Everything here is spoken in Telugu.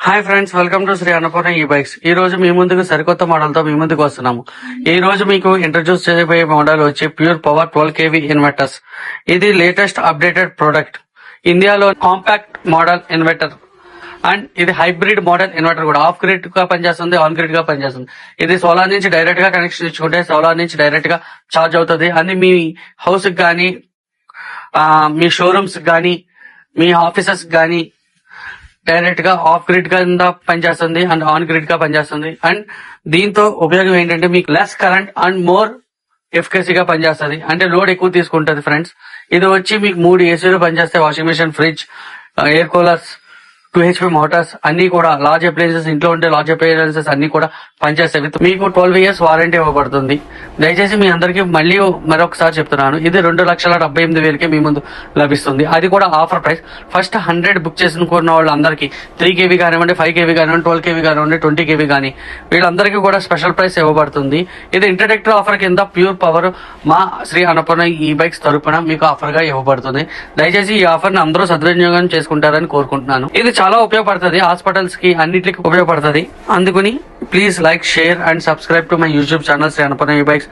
Hi friends, welcome to Shri Annapurna e bikes. ఈ రోజు మీ ముందుకు సరికొత్త మోడల్ తో మీ ముందుకు వస్తున్నాము. ఈ రోజు మీకు ఇంట్రడ్యూస్ చేయబోయే మోడల్ వచ్చి ప్యూర్ పవర్ 12 kV ఇన్వర్టర్స్. ఇది లేటెస్ట్ అప్డేటెడ్ ప్రోడక్ట్. ఇండియాలో కాంపాక్ట్ మోడల్ ఇన్వర్టర్ అండ్ ఇది హైబ్రిడ్ మోడల్ ఇన్వర్టర్ కూడా. ఆఫ్ గ్రిడ్ గా పనిచేస్తుంది, ఆన్ గ్రిడ్ గా పనిచేస్తుంది. ఇది సోలార్ నుంచి డైరెక్ట్ గా కనెక్షన్ ఇచ్చుకుంటే సోలార్ నుంచి డైరెక్ట్ గా చార్జ్ అవుతుంది. అది మీ హౌస్ కి గానీ, మీ షోరూమ్స్ గానీ, మీ ఆఫీసెస్ గానీ డైరెక్ట్ గా ఆఫ్ గ్రిడ్ కింద పనిచేస్తుంది అండ్ ఆన్ గ్రిడ్ గా పనిచేస్తుంది. అండ్ దీంతో ఉపయోగం ఏంటంటే మీకు లెస్ కరెంట్ అండ్ మోర్ ఎఫికసీగా పనిచేస్తుంది. అంటే లోడ్ ఎక్కువ తీసుకుంటది ఫ్రెండ్స్. ఇది వచ్చి మీకు 3 ఏసీలు పనిచేస్తాయి. Washing machine, fridge, air coolers, 2 HP Motors అన్ని కూడా లార్జ్ అప్లయన్సెస్, ఇంట్లో ఉండే లార్జ్ అప్లయన్సెస్ అన్ని కూడా పనిచేస్తాయి. మీకు 12 years వారంటీ ఇవ్వబడుతుంది. దయచేసి మీ అందరికీ మళ్ళీ మరొకసారి చెప్తున్నాను, ఇది 2,78,000 మీ ముందు లభిస్తుంది. అది కూడా ఆఫర్ ప్రైస్. ఫస్ట్ 100 బుక్ చేసుకున్న వాళ్ళందరికీ 3 kV కానివ్వండి, 5 kV కానివ్వండి, 12 kV కానివ్వండి, 20 kV కానీ వీళ్ళందరికీ కూడా స్పెషల్ ప్రైస్ ఇవ్వబడుతుంది. ఇది ఇంట్రడక్టరీ ఆఫర్ కింద ప్యూర్ పవర్ మా శ్రీ అన్నపూర్ణ ఈ బైక్స్ తరపున మీకు ఆఫర్ గా ఇవ్వబడుతుంది. దయచేసి ఈ ఆఫర్ ని అందరూ సద్వినియోగం చేసుకుంటారని కోరుకుంటున్నాను. ఇది చాలా ఉపయోగపడుతుంది, హాస్పిటల్స్ కి అన్నిటికీ ఉపయోగపడుతుంది. అందుకని please like, share and subscribe to my YouTube channel Shri Annapurna e bikes.